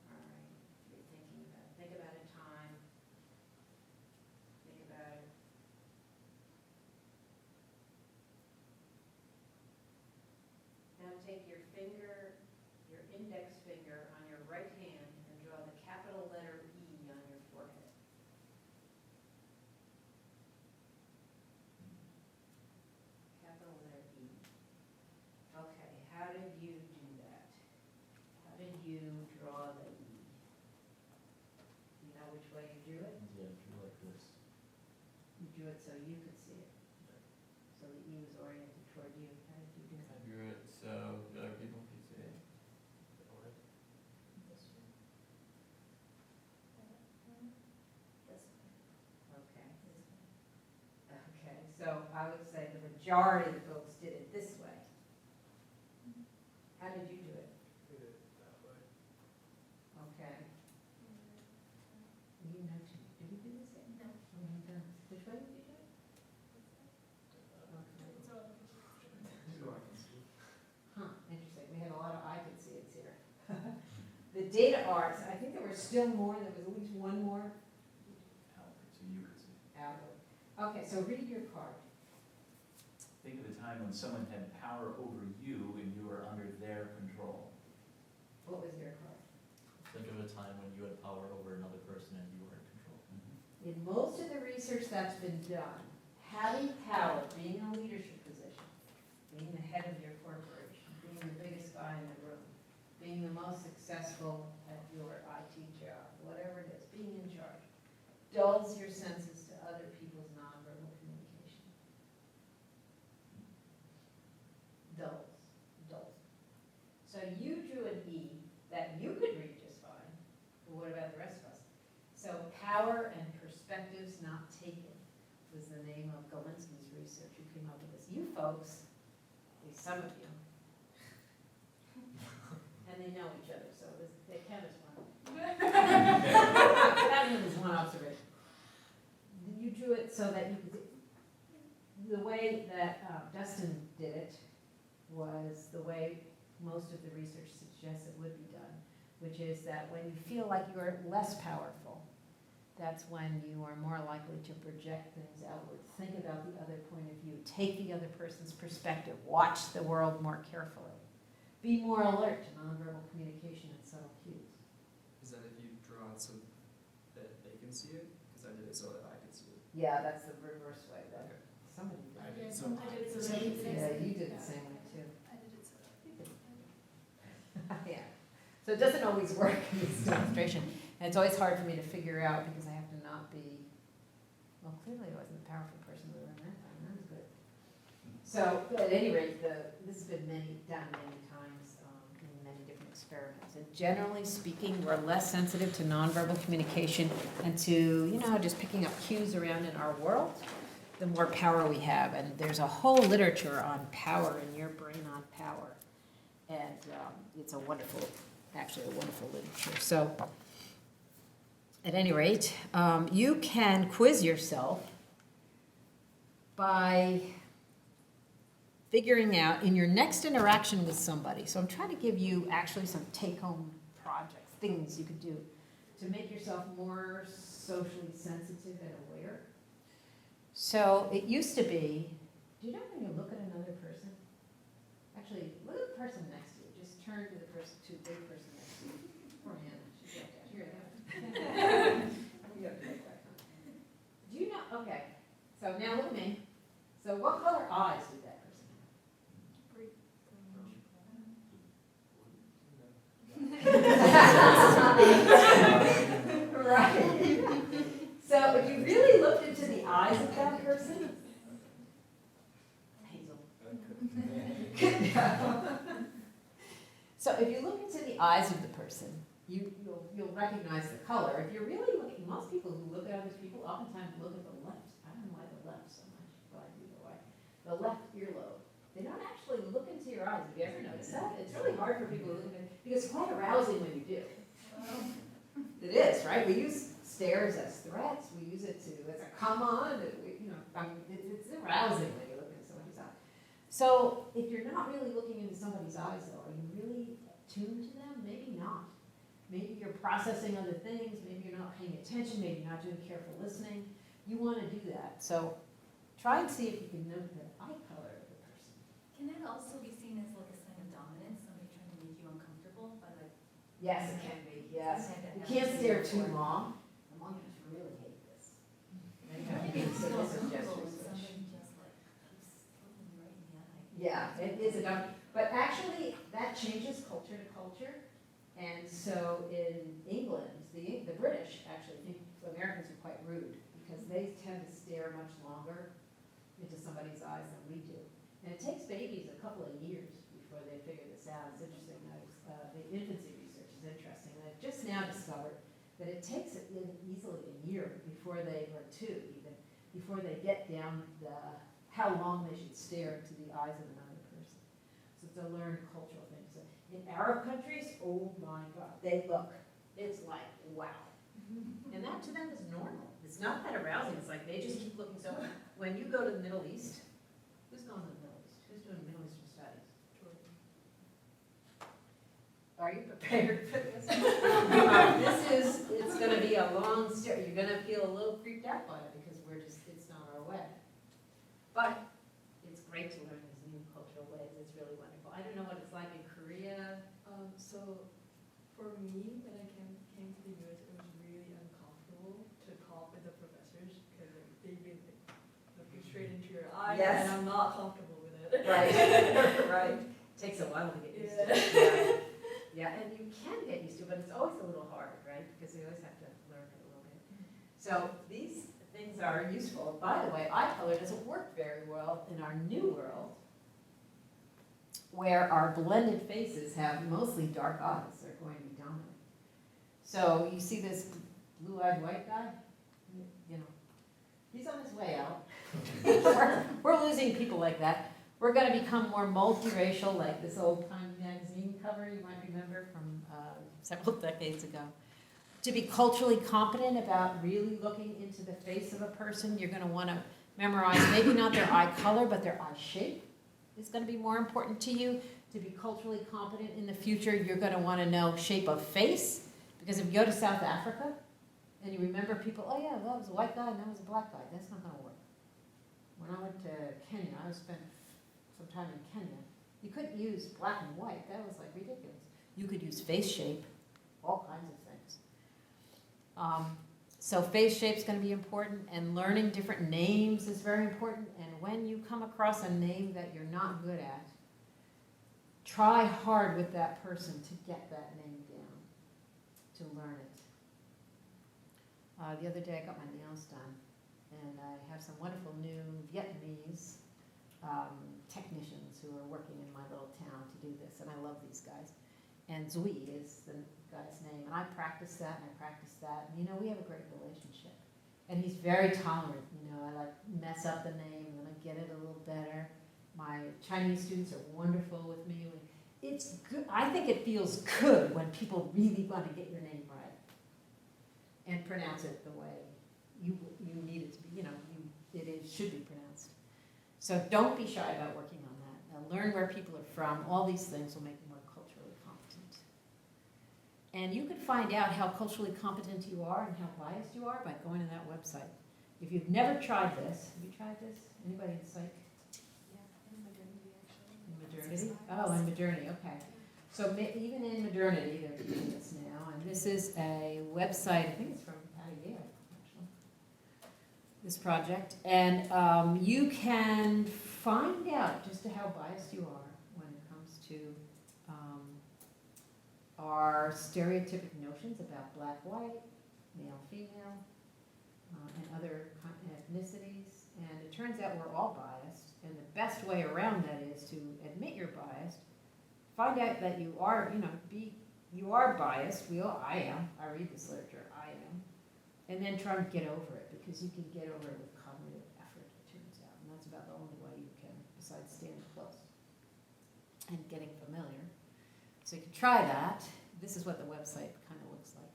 [SPEAKER 1] All right, you're thinking about it. Think about a time. Think about it. Now take your finger, your index finger on your right hand and draw the capital letter E on your forehead. Capital letter E. Okay, how did you do that? How did you draw the E? Do you know which way you drew it?
[SPEAKER 2] Yeah, drew like this.
[SPEAKER 1] You drew it so you could see it. So the E was oriented toward you. How did you do
[SPEAKER 4] I
[SPEAKER 1] that?
[SPEAKER 4] drew it so the other people could see it.
[SPEAKER 1] Okay. Okay, so I would say the majority of the folks did it this way. How did you do it?
[SPEAKER 5] Did it that way.
[SPEAKER 1] Okay. You know, did we do the same?
[SPEAKER 6] No.
[SPEAKER 1] Oh, my God. Which way did you do it? Okay.
[SPEAKER 5] So I can see.
[SPEAKER 1] Huh, interesting. We had a lot of I could see it's here. The data arts, I think there were still more, there was at least one more.
[SPEAKER 4] Albert, so you could see.
[SPEAKER 1] Albert. Okay, so read your card.
[SPEAKER 8] Think of a time when someone had power over you and you were under their control.
[SPEAKER 1] What was your card?
[SPEAKER 2] Think of a time when you had power over another person and you were in control.
[SPEAKER 1] In most of the research that's been done, having power, being in a leadership position, being the head of your corporation, being the biggest guy in the room, being the most successful at your IT job, whatever it is, being in charge, dulls your senses to other people's nonverbal communication. Dulls. So you drew an E that you could read just fine, but what about the rest of us? So power and perspectives not taken was the name of Galinsky's research who came up with this. You folks, at least some of you, and they know each other, so they count as one. That was one observation. You drew it so that you could, the way that Dustin did it was the way most of the research suggests it would be done, which is that when you feel like you are less powerful, that's when you are more likely to project things outward. Think about the other point of view. Take the other person's perspective. Watch the world more carefully. Be more alert to nonverbal communication and subtle cues.
[SPEAKER 7] Is that if you draw it so that they can see it? Because I did it so that I could see it.
[SPEAKER 1] Yeah, that's the reverse way. That
[SPEAKER 7] Okay.
[SPEAKER 1] somebody did.
[SPEAKER 5] I did
[SPEAKER 3] Yeah,
[SPEAKER 5] some.
[SPEAKER 3] I did it so that you could
[SPEAKER 1] Yeah,
[SPEAKER 3] see.
[SPEAKER 1] you did the same way too.
[SPEAKER 3] I did it so that you could.
[SPEAKER 1] Yeah. So it doesn't always work in this demonstration. And it's always hard for me to figure out because I have to not be, well, clearly I wasn't the powerful person we were in that time. That's good. So at any rate, this has been done many times in many different experiments. And generally speaking, we're less sensitive to nonverbal communication and to, just picking up cues around in our world, the more power we have. And there's a whole literature on power and your brain on power. And it's a wonderful literature. So at any rate, you can quiz yourself by figuring out in your next interaction with somebody. So I'm trying to give you actually some take-home projects, things you could do to make yourself more socially sensitive and aware. So it used to be, do you know when you look at another person? Actually, look at the person next to you. Just turn to the big person next to you. Poor Hannah, she's like that. Here, you have to make that comment. Do you know, okay, so now look at me. So what color eyes did that person have? Right. So if you really looked into the eyes of that person, Hazel. So if you look into the eyes of the person, you'll recognize the color. If you're really looking, most people who look at other people oftentimes look at the left. I don't know why the left so much, but I do know why. The left earlobe. They don't actually look into your eyes. Have you ever noticed that? It's really hard for people to look at, because it's quite arousing when you do. It is, right? We use stares as threats. We use it as a come on. It's arousing when you look into somebody's eyes. So if you're not really looking into somebody's eyes, though, are you really tuned to them? Maybe not. Maybe you're processing other things. Maybe you're not paying attention. Maybe you're not doing careful listening. You want to do that. So try and see if you can note the eye color of the person.
[SPEAKER 9] Can that also be seen as like a sign of dominance, somebody trying to make you uncomfortable by like?
[SPEAKER 1] Yes, it can be. Yes. You can't stare too long. The monkeys really hate this. They have to be so this is just
[SPEAKER 9] Somebody
[SPEAKER 1] research.
[SPEAKER 9] just like keeps looking you right in the eye.
[SPEAKER 1] Yeah, it is a dumb, but actually that changes culture to culture. And so in England, the British actually think Americans are quite rude because they tend to stare much longer into somebody's eyes than we do. And it takes babies a couple of years before they figure this out. It's interesting. The infancy research is interesting. I've just now discovered that it takes easily a year before or two even, before they get down how long they should stare into the eyes of another person. So it's a learned cultural thing. So in Arab countries, oh my God, it's like, wow. And that to them is normal. It's not that arousing. It's like they just keep looking. So when you go to the Middle East, who's going to the Middle East? Who's doing Middle Eastern studies? Are you prepared for this? It's going to be a long stare. You're going to feel a little creeped out by it because it's not our way. But it's great to learn these new cultural ways. It's really wonderful. I don't know what it's like in Korea.
[SPEAKER 10] So for me, when I came
[SPEAKER 1] Yes.
[SPEAKER 9] and I'm not comfortable with it.
[SPEAKER 1] Right, right. Takes a while to get used to. Yeah. Yeah, and you can get used to it, but it's always a little hard, right? Because you always have to learn it a little bit. So these things are useful. By the way, eye color doesn't work very well in our new world, where our blended faces have mostly dark eyes. They're going to be dominant. So you see this blue-eyed white guy? You know, he's on his way out. We're losing people like that. We're going to become more multiracial, like this old Time magazine cover you might remember from several decades ago. To be culturally competent about really looking into the face of a person, you're going to want to memorize maybe not their eye color, but their eye shape is going to be more important to you. To be culturally competent in the future, you're going to want to know shape of face, because if you go to South Africa and you remember people, oh yeah, that was a white guy and that was a black guy, that's not going to work. When I went to Kenya, I spent some time in Kenya, you couldn't use black and white. That was like ridiculous. You could use face shape, all kinds of things. So face shape's going to be important, and learning different names is very important. And when you come across a name that you're not good at, try hard with that person to get that name down, to learn it. The other day I got my nails done, and I have some wonderful new Vietnamese technicians who are working in my little town to do this, and I love these guys. And Zui is the guy's name, and I practice that and I practice that, and we have a great relationship. And he's very tolerant, I like mess up the name and then I get it a little better. My Chinese students are wonderful with me. It's good. I think it feels good when people really want to get your name right and pronounce it the way you need it to be, should be pronounced. So don't be shy about working on that. Now learn where people are from. All these things will make you more culturally competent. And you can find out how culturally competent you are and how biased you are by going to that website. If you've never tried this, have you tried this? Anybody in psych?
[SPEAKER 6] Yeah, in modernity actually.
[SPEAKER 1] In modernity? Oh, in modernity, okay. So even in modernity, they're doing this now. And this is a website, I think it's from Yale, actually, this project. And you can find out just how biased you are when it comes to our stereotypic notions about black, white, male, female, and other ethnicities. And it turns out we're all biased. And the best way around that is to admit you're biased. Find out that you are, you are biased. I am. I read this literature. I am. And then try to get over it, because you can get over it with cognitive effort, it turns out. And that's about the only way you can, besides standing close and getting familiar. So you can try that. This is what the website kind of looks like.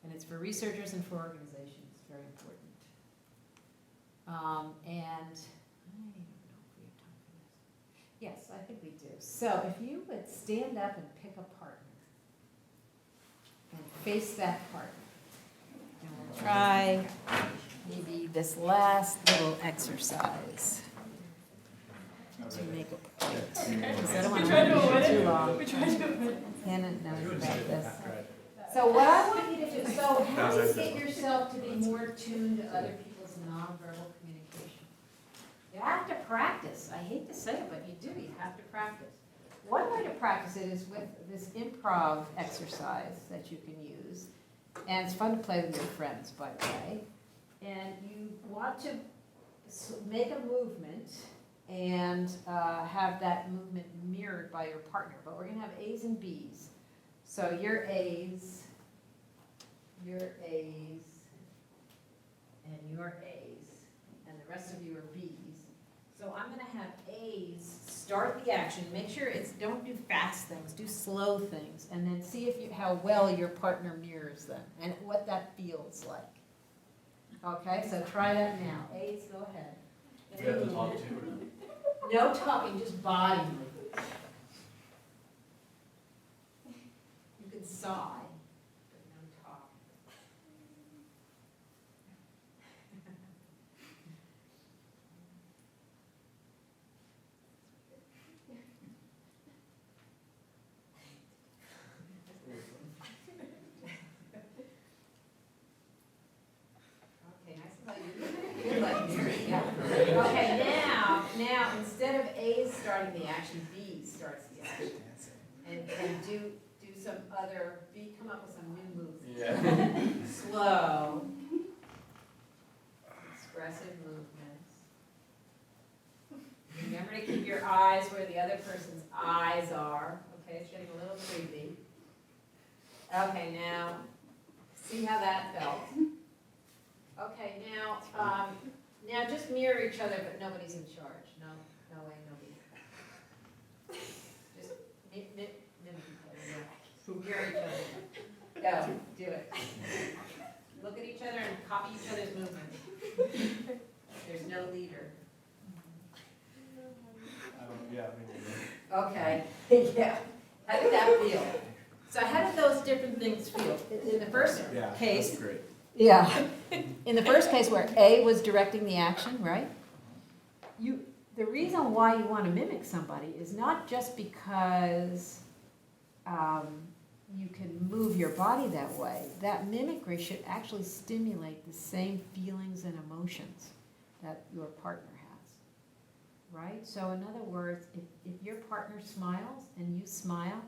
[SPEAKER 1] And it's for researchers and for organizations. Very important. And I don't know if we have time for this. Yes, I think we do. So if you would stand up and pick a partner and face that partner. And we'll try maybe this last little exercise to make it. Because I don't want to make it too long. Hannah knows about this. So what I want you to do, so how do you get yourself to be more tuned to other people's nonverbal communication? You have to practice. I hate to say it, but you do. You have to practice. One way to practice it is with this improv exercise that you can use. And it's fun to play with your friends, by the way. And you want to make a movement and have that movement mirrored by your partner. But we're going to have A's and B's. So your A's, and your A's, and the rest of you are B's. So I'm going to have A's start the action. Make sure don't do fast things, do slow things, and then see how well your partner mirrors them and what that feels like. Okay, so try that now. A's, go ahead.
[SPEAKER 2] Do we have to talk too or not?
[SPEAKER 1] No talking, just body movement. You can sigh, but no talk. Okay, nice and low. You're like, yeah. Okay, now, instead of A's starting the action, B starts the action. And do some other, B, come up with some new moves.
[SPEAKER 2] Yeah.
[SPEAKER 1] Slow, expressive movements. Remember to keep your eyes where the other person's eyes are. Okay, it's getting a little creepy. Okay, now, see how that felt? Okay, now just mirror each other, but nobody's in charge. No way, nobody. Just mimic each other, yeah. Mirror each other. Go, do it. Look at each other and copy each other's movements. There's no leader. Okay, yeah. How did that feel? So how did those different things feel? In the first case,
[SPEAKER 5] great.
[SPEAKER 1] yeah. In the first case where A was directing the action, right? The reason why you want to mimic somebody is not just because you can move your body that way. That mimicry should actually stimulate the same feelings and emotions that your partner has, right? So in other words, if your partner smiles and you smile,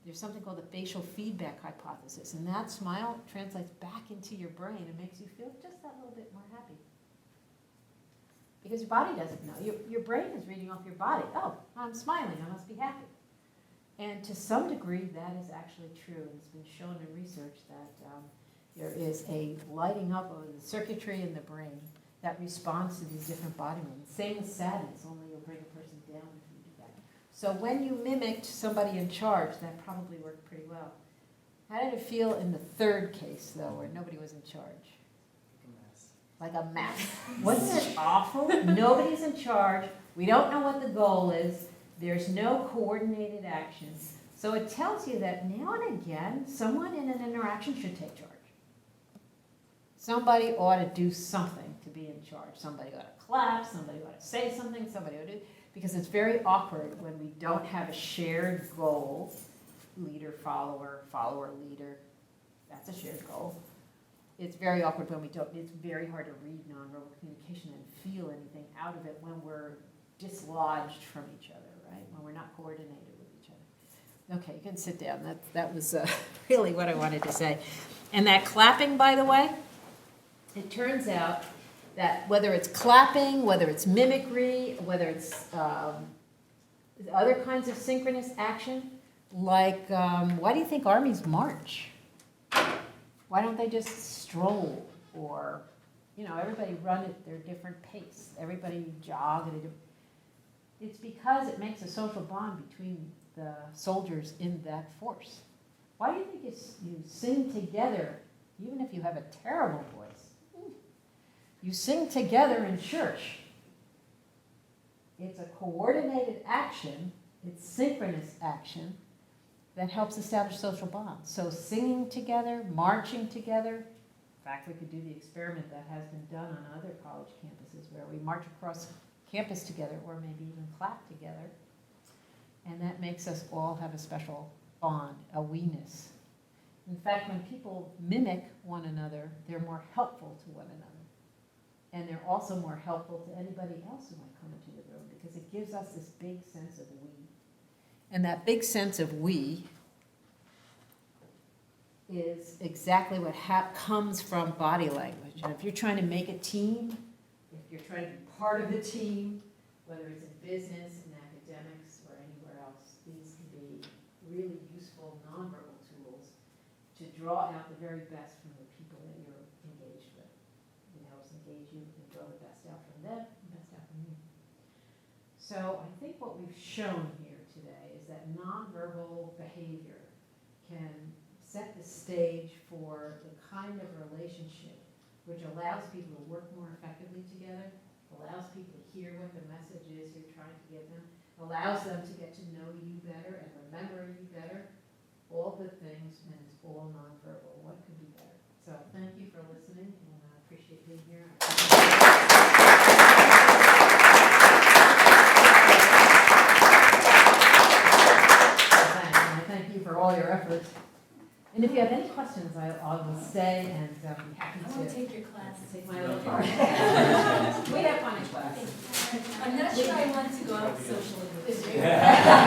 [SPEAKER 1] there's something called the facial feedback hypothesis, and that smile translates back into your brain and makes you feel just that little bit more happy. Because your body doesn't know. Your brain is reading off your body. Oh, I'm smiling, I must be happy. And to some degree, that is actually true. And it's been shown in research that there is a lighting up of the circuitry in the brain that responds to these different body movements. Same with sadness, only you'll bring a person down if you do that. So when you mimicked somebody in charge, that probably worked pretty well. How did it feel in the third case, though, where nobody was in charge? Like a mess. Wasn't it awful? Nobody's in charge. We don't know what the goal is. There's no coordinated action. So it tells you that now and again, someone in an interaction should take charge. Somebody ought to do something to be in charge. Somebody ought to clap, somebody ought to say something, somebody ought to do, because it's very awkward when we don't have a shared goal. Leader, follower, follower, leader. That's a shared goal. It's very awkward when we don't, it's very hard to read nonverbal communication and feel anything out of it when we're dislodged from each other, right? When we're not coordinated with each other. Okay, you can sit down. That was really what I wanted to say. And that clapping, by the way, it turns out that whether it's clapping, whether it's mimicry, whether it's other kinds of synchronous action, like why do you think armies march? Why don't they just stroll, or, everybody run at their different pace. Everybody jog at a different. It's because it makes a social bond between the soldiers in that force. Why do you think you sing together, even if you have a terrible voice? You sing together in church. It's a coordinated action. It's synchronous action that helps establish social bonds. So singing together, marching together. In fact, we could do the experiment that has been done on other college campuses where we march across campus together, or maybe even clap together. And that makes us all have a special bond, a we-ness. In fact, when people mimic one another, they're more helpful to one another. And they're also more helpful to anybody else who might come into the room, because it gives us this big sense of we. And that big sense of we is exactly what comes from body language. And if you're trying to make a team, if you're trying to be part of a team, whether it's in business, in academics, or anywhere else, these can be really useful nonverbal tools to draw out the very best from the people that you're engaged with. It helps engage you and draw the best out from them, the best out from you. So I think what we've shown here today is that nonverbal behavior can set the stage for the kind of relationship which allows people to work more effectively together, allows people to hear what the message is you're trying to give them, allows them to get to know you better and remember you better, all good things, and it's all nonverbal. What could be better? So thank you for listening, and I appreciate being here. And I thank you for all your efforts. And if you have any questions, I will stay and be happy
[SPEAKER 9] I want to
[SPEAKER 1] to
[SPEAKER 9] take your class.
[SPEAKER 1] take my little part. We have fun in class.
[SPEAKER 9] I'm not sure I want to go out socially with you.
[SPEAKER 8] Yeah.